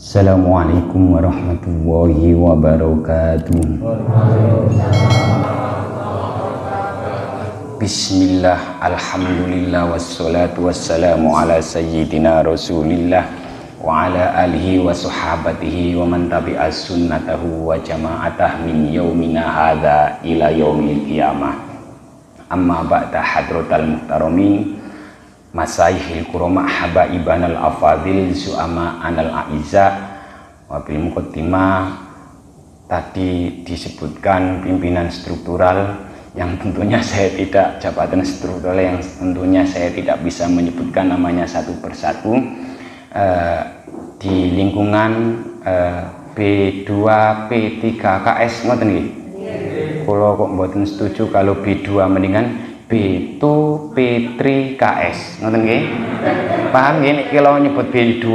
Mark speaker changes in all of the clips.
Speaker 1: Assalamualaikum warahmatullahi wabarakatuh. Bismillah, alhamdulillah, wassalatu wassalamu ala sayyidina rasulillah wa ala alihi wa sahabatihi wa man tabi'a sunnatahu wa jama'atah min yaumina hadha ila yaumil qiyamah. Amma ba'da hadratal muhtaramin, masaihil kurama habaiban al-afadil su'ama anal a'izza. Wabil muqaddimah tadi disebutkan pimpinan struktural yang tentunya saya tidak, jabatan struktural yang tentunya saya tidak bisa menyebutkan namanya satu persatu, di lingkungan B2 P3KS ngoten nggih. Kalau kok mboten setuju kalau B2 mendingan B2 P3KS ngoten nggih. Paham nggih nek kalau nyebut B2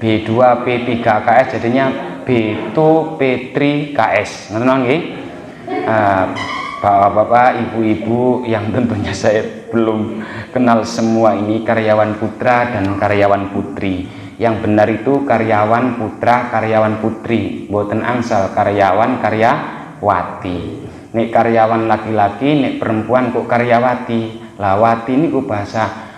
Speaker 1: B2 P3KS jadinya B2 P3KS ngoten nggih. Bapak-bapak, ibu-ibu yang tentunya saya belum kenal semua ini, karyawan putra dan karyawan putri. Yang benar itu karyawan putra, karyawan putri, mboten angsal karyawan karyawati. Nek karyawan laki-laki, nek perempuan kok karyawati. Lawati ini ku bahasa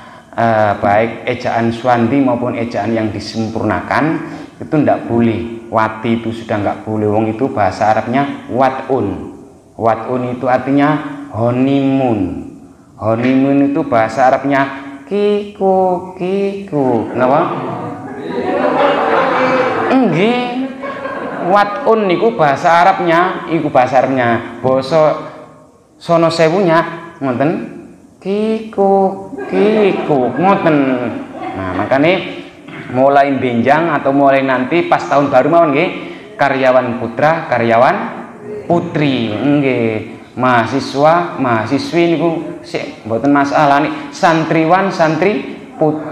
Speaker 1: baik ejaan Swandi maupun ejaan yang disempurnakan itu ndak boleh. Wati itu sudah nggak boleh. Wong itu bahasa Arabnya wat'un. Wat'un itu artinya honeymoon. Honeymoon itu bahasa Arabnya kiku. Kenapa? Nggih. Wat'un niku bahasa Arabnya, basa sono sewunya ngoten kiku ngoten. Nah, makanya mulai benjang atau mulai nanti pas tahun baru mawon nggih, karyawan putra, karyawan putri nggih. Mahasiswi niku sik mboten masalah nih, santriwan,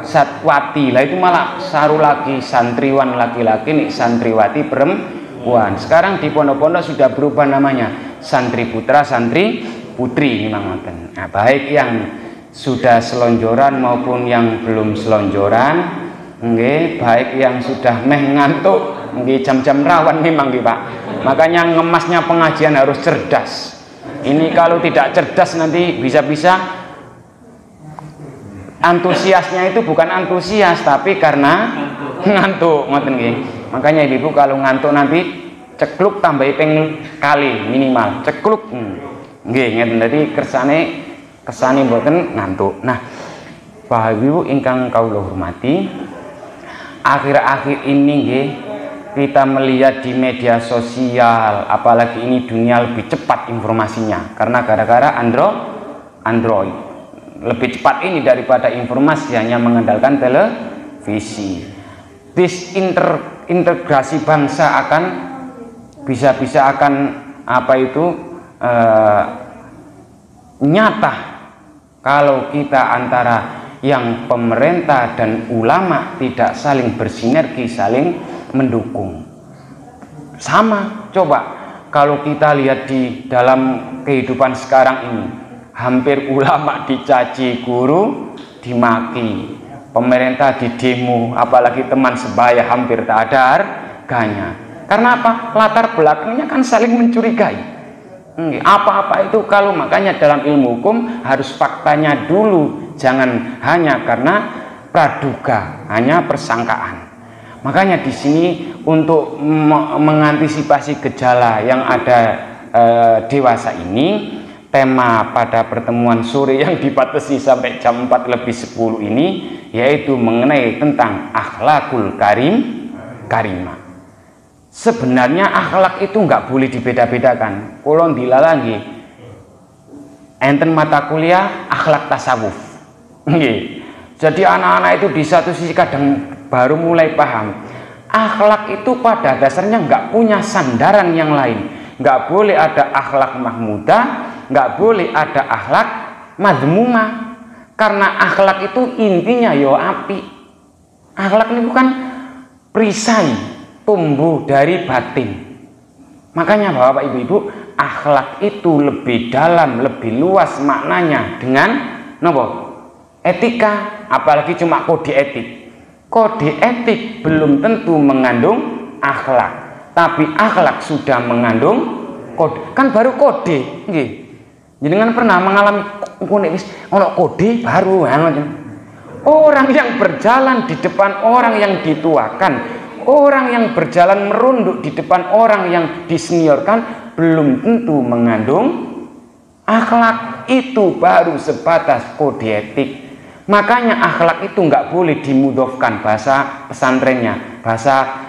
Speaker 1: satwati. Lah itu malah sarulaki, santriwan laki-laki nih, santriwati perempuan. Sekarang di pondok-pondok sudah berubah namanya, santri putra, santri putri memang ngoten. Nah, baik yang sudah selonjoran maupun yang belum selonjoran nggih, baik yang sudah meh ngantuk nggih, jam-jam rawan memang nggih Pak. Makanya ngemasnya pengajian harus cerdas. Ini kalau tidak cerdas nanti bisa-bisa antusiasnya itu bukan antusias tapi karena ngantuk ngoten nggih. Makanya ibu kalau ngantuk nanti cekluk tambahi ping kali minimal cekluk nggih ngeten. Dadi kersane mboten ngantuk. Nah, Bapak Ibu ingkang kawula hormati, akhir-akhir ini nggih kita melihat di media sosial, apalagi ini dunia lebih cepat informasinya karena gara-gara Android lebih cepat ini daripada informasi hanya mengandalkan televisi. Disintegrasi bangsa akan bisa-bisa akan apa itu nyata kalau kita antara yang pemerintah dan ulama tidak saling bersinergi, saling mendukung. Sama coba kalau kita lihat di dalam kehidupan sekarang ini, hampir ulama dicaci, guru dimaki, pemerintah didemo, apalagi teman sebaya hampir tak ada harganya. Karena apa? Latar belakangnya kan saling mencurigai. Apa-apa itu kalau makanya dalam ilmu hukum harus faktanya dulu, jangan hanya karena praduga, hanya persangkaan. Makanya di sini untuk mengantisipasi gejala yang ada dewasa ini, tema pada pertemuan sore yang dibatasi sampai jam 4:10 ini yaitu mengenai tentang akhlakul karimah. Sebenarnya akhlak itu nggak boleh dibeda-bedakan. Kalau dilalangi enten mata kuliah akhlak tasawuf. Jadi anak-anak itu di satu sisi kadang baru mulai paham akhlak itu pada dasarnya nggak punya sandaran yang lain. Nggak boleh ada akhlak mahmudah, nggak boleh ada akhlak madhmumah, karena akhlak itu intinya yo api. Akhlak ini bukan perisai, tumbuh dari batin. Makanya Bapak Ibu, akhlak itu lebih dalam, lebih luas maknanya dengan nopo etika, apalagi cuma kode etik. Kode etik belum tentu mengandung akhlak, tapi akhlak sudah mengandung kode. Kan baru kode, nggih. Jenengan pernah mengalami kode baru orang yang berjalan di depan orang yang dituakan, orang yang berjalan merunduk di depan orang yang diseniorkan belum tentu mengandung akhlak. Itu baru sebatas kode etik. Makanya akhlak itu nggak boleh dimudofkan, bahasa pesantrennya, bahasa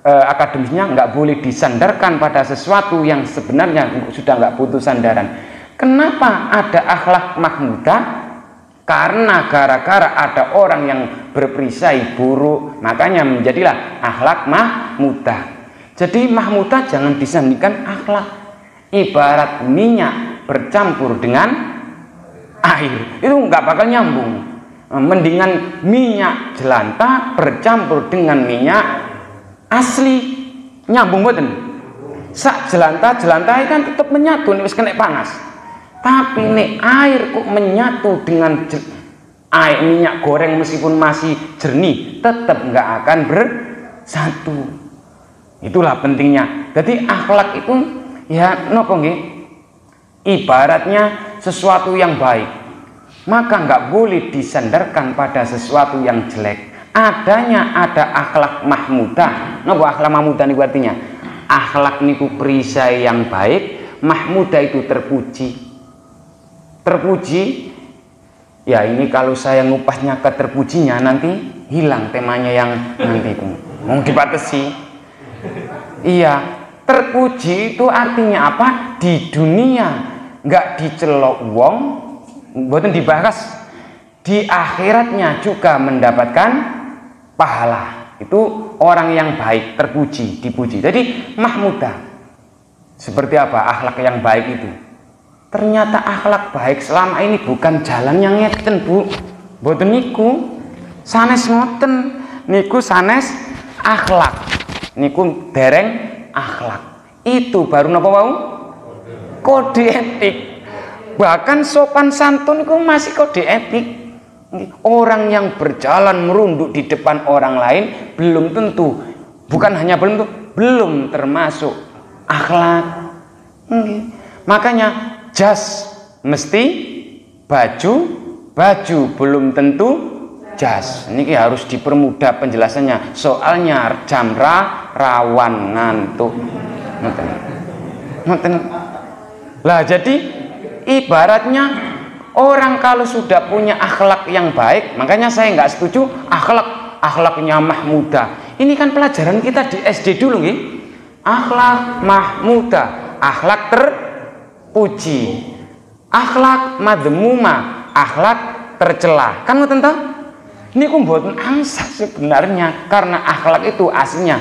Speaker 1: akademisnya, nggak boleh disandarkan pada sesuatu yang sebenarnya sudah nggak butuh sandaran. Kenapa ada akhlak mahmudah? Karena gara-gara ada orang yang berperisai buruk, makanya menjadilah akhlak mahmudah. Jadi mahmudah jangan disandingkan akhlak. Ibarat minyak bercampur dengan air, itu nggak bakal nyambung. Mendingan minyak jelantah bercampur dengan minyak asli, nyambung boten. Sak jelantah kan tetap menyatu nih wis kena panas. Tapi nek air kok menyatu dengan air minyak goreng meskipun masih jernih, tetap nggak akan bersatu. Itulah pentingnya. Jadi akhlak itu ya nopo nggih? Ibaratnya sesuatu yang baik. Maka nggak boleh disandarkan pada sesuatu yang jelek. Ada akhlak mahmudah. Napa akhlak mahmudah niku artinya? Akhlak niku perisai yang baik, mahmudah itu terpuji. Terpuji, ya ini kalau saya ngupasnya ke terpujinya nanti hilang temanya yang nanti itu. Mau dibatasi. Iya, terpuji itu artinya apa? Di dunia nggak dicelok wong, mboten dibahas, di akhiratnya juga mendapatkan pahala. Itu orang yang baik, terpuji, dipuji. Jadi mahmudah. Seperti apa akhlak yang baik itu? Ternyata akhlak baik selama ini bukan jalan yang ngeten, Bu. Mboten niku. Sanes ngoten. Niku sanes akhlak. Niku dereng akhlak. Itu baru napa wau? Kode etik. Bahkan sopan santun itu masih kode etik. Orang yang berjalan merunduk di depan orang lain belum tentu, bukan hanya belum termasuk akhlak. Makanya jas mesti baju belum tentu jas. Ini harus dipermudah penjelasannya. Soalnya jam rawan ngantuk. Lah jadi ibaratnya orang kalau sudah punya akhlak yang baik, makanya saya nggak setuju akhlaknya mahmudah. Ini kan pelajaran kita di SD dulu nih. Akhlak mahmudah, akhlak terpuji, akhlak madmumah, akhlak tercela. Kan ngoten toh? Ini mboten angsa sebenarnya, karena akhlak itu aslinya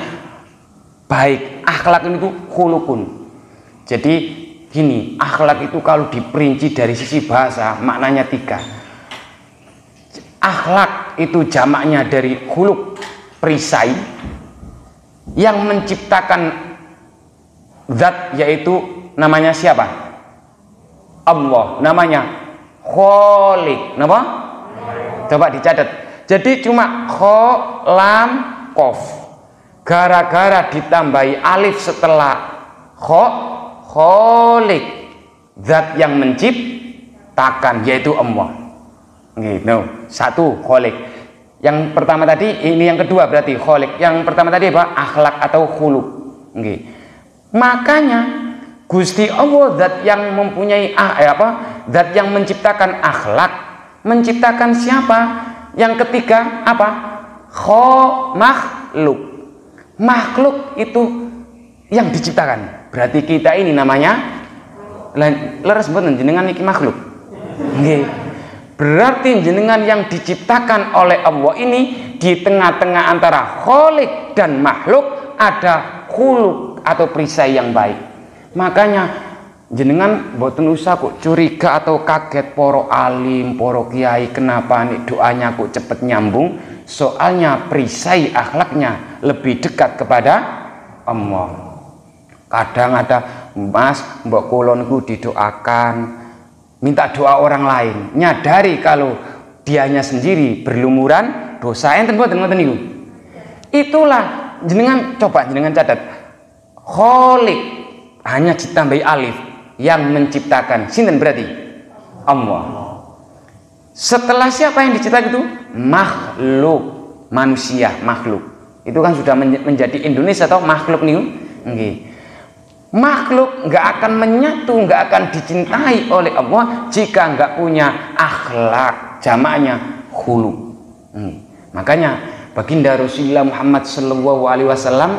Speaker 1: baik. Akhlak itu khulukun. Jadi gini, akhlak itu kalau diperinci dari sisi bahasa maknanya 3. Akhlak itu jamaknya dari khuluk, perisai, yang menciptakan zat, yaitu namanya siapa? Allah. Namanya Khaliq. Napa? Coba dicatat. Jadi cuma kho, lam, kof. Gara-gara ditambahi alif setelah kho, Khaliq, zat yang menciptakan, yaitu Allah. Gitu. Satu Khaliq. Yang pertama tadi, ini yang kedua berarti Khaliq. Yang pertama tadi apa? Akhlak atau khuluk. Gitu. Makanya Gusti Allah zat yang mempunyai zat yang menciptakan akhlak, menciptakan siapa? Yang ketiga apa? Makhluk. Makhluk itu yang diciptakan. Berarti kita ini namanya leres mboten jenengan iki makhluk. Nggih. Berarti jenengan yang diciptakan oleh Allah ini di tengah-tengah antara khaliq dan makhluk ada khuluk atau perisai yang baik. Makanya jenengan mboten usah kok curiga atau kaget poro alim, poro kiai kenapa nih doanya kok cepet nyambung. Soalnya perisai akhlaknya lebih dekat kepada Allah. Kadang ada mas mbok kulonku didoakan, minta doa orang lain, nyadari kalau dianya sendiri berlumuran dosa enten mboten ngoten niku. Itulah jenengan coba jenengan catat. Khaliq hanya ditambahi alif, yang menciptakan sinten berarti Allah. Setelah siapa yang diciptakan itu? Makhluk, manusia, makhluk. Itu kan sudah menjadi Indonesia atau makhluk nih. Okay. Makhluk nggak akan menyatu, nggak akan dicintai oleh Allah jika nggak punya akhlak, jamaknya khuluq. Makanya baginda Rasulullah Muhammad SAW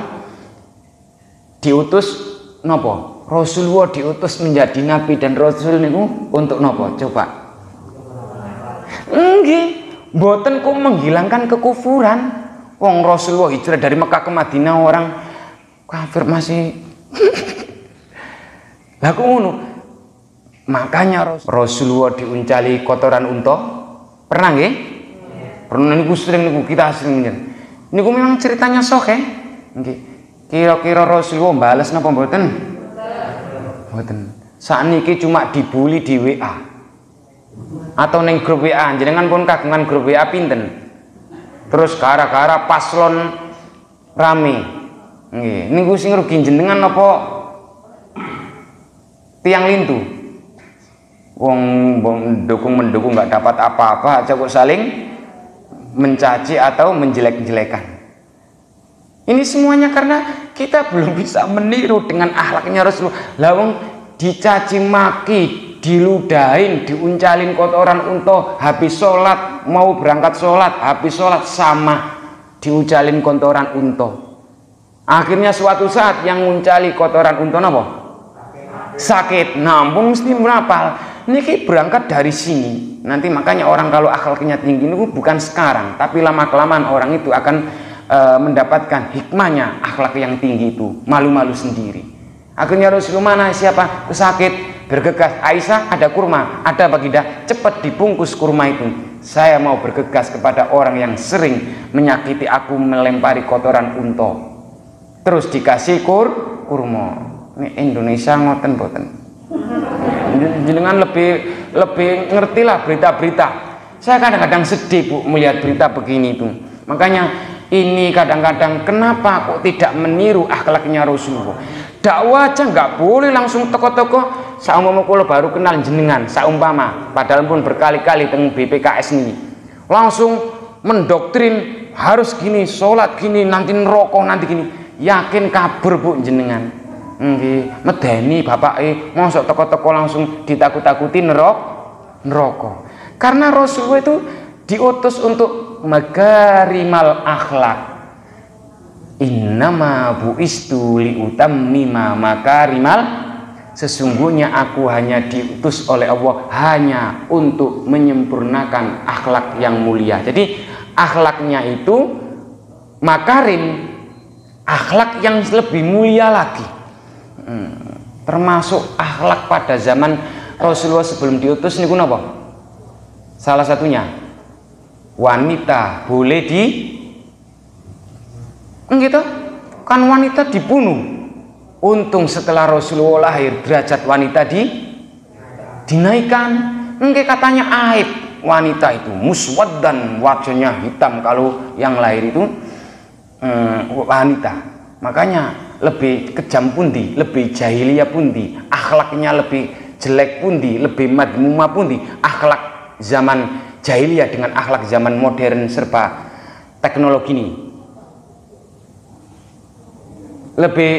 Speaker 1: diutus nopo? Rasulullah diutus menjadi nabi dan rasul niku untuk nopo? Coba. Nggih, mboten kok menghilangkan kekufuran. Wong Rasulullah hijrah dari Mekah ke Madinah orang kafir masih lah kok ngono. Makanya Rasulullah diuncali kotoran unta. Pernah nggih? Pernah niku sering niku kita sering nyen. Niku memang ceritanya sahih. Nggih. Kira-kira Rasulullah bales napa mboten? Mboten. Sakniki cuma dibully di WA. Atau neng grup WA, jenengan pun kagungan grup WA pinten? Terus gara-gara paslon rame. Nggih, niku sing rugi jenengan napa tiang lintu? Wong mendukung nggak dapat apa-apa aja kok saling mencaci atau menjelek-jelekan. Ini semuanya karena kita belum bisa meniru dengan akhlaknya Rasulullah. Lawang dicaci maki, diludahin, diuncalin kotoran unta, habis sholat, mau berangkat sholat, habis sholat sama diuncalin kotoran unta. Akhirnya suatu saat yang nguncali kotoran unta apa? Sakit. Nampun mesti merapal. Niki berangkat dari sini. Nanti makanya orang kalau akhlaknya tinggi itu bukan sekarang, tapi lama-kelamaan orang itu akan mendapatkan hikmahnya akhlak yang tinggi itu, malu-malu sendiri. Akhirnya Rasulullah mana siapa sakit bergegas, Aisyah ada kurma, ada baginda, cepat dibungkus kurma itu. Saya mau bergegas kepada orang yang sering menyakiti aku, melempari kotoran unta. Terus dikasih kurma. Ini Indonesia ngoten boten. Jenengan lebih ngertilah berita-berita. Saya kadang-kadang sedih Bu melihat berita begini itu. Makanya ini kadang-kadang kenapa kok tidak meniru akhlaknya Rasulullah. Dakwah aja nggak boleh langsung toko-toko. Saumpama kula baru kenal jenengan, saumpama padahal pun berkali-kali teng BPKS ini langsung mendoktrin harus gini, sholat gini, nanti neraka nanti gini. Yakin kabur Bu jenengan. Nggih, medeni bapake mosok toko-toko langsung ditakut-takuti neraka. Karena Rasulullah itu diutus untuk makarimal akhlak. Innama buistu liutammima makarimal, sesungguhnya aku hanya diutus oleh Allah hanya untuk menyempurnakan akhlak yang mulia. Jadi akhlaknya itu makarim, akhlak yang lebih mulia lagi. Termasuk akhlak pada zaman Rasulullah sebelum diutus niku napa? Salah satunya wanita boleh gitu kan, wanita dibunuh. Untung setelah Rasulullah lahir derajat wanita dinaikkan. Nggih katanya aib wanita itu muswaddan, wajahnya hitam kalau yang lahir itu wanita. Makanya lebih kejam pundi, lebih jahiliyah pundi, akhlaknya lebih jelek pundi, lebih madmumah pundi, akhlak zaman jahiliyah dengan akhlak zaman modern serba teknologi ini. Lebih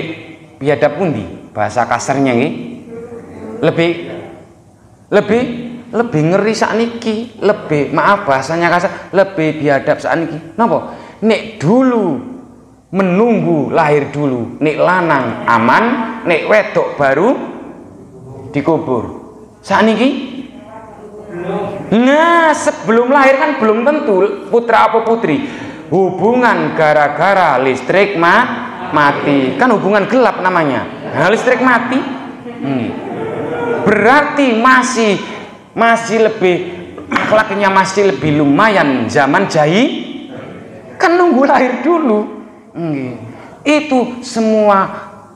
Speaker 1: biadab pundi, bahasa kasarnya nih, lebih ngeri sakniki, lebih maaf bahasanya kasar, lebih biadab sakniki. Napa? Nek dulu menunggu lahir dulu, nek lanang aman, nek wedok baru dikubur. Sakniki nah sebelum lahir kan belum tentu putra apa putri. Hubungan gara-gara listrik mati kan hubungan gelap namanya. Nah, listrik mati berarti masih lebih akhlaknya masih lebih lumayan zaman kan nunggu lahir dulu. Itu semua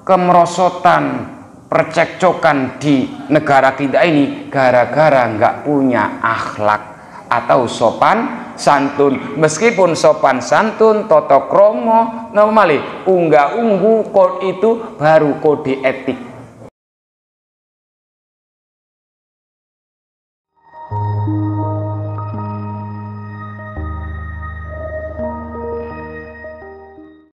Speaker 1: kemerosotan, percekcokan di negara kita ini gara-gara nggak punya akhlak atau sopan santun, meskipun sopan santun, toto kromo, normali unggah unggu, kode itu baru kode etik.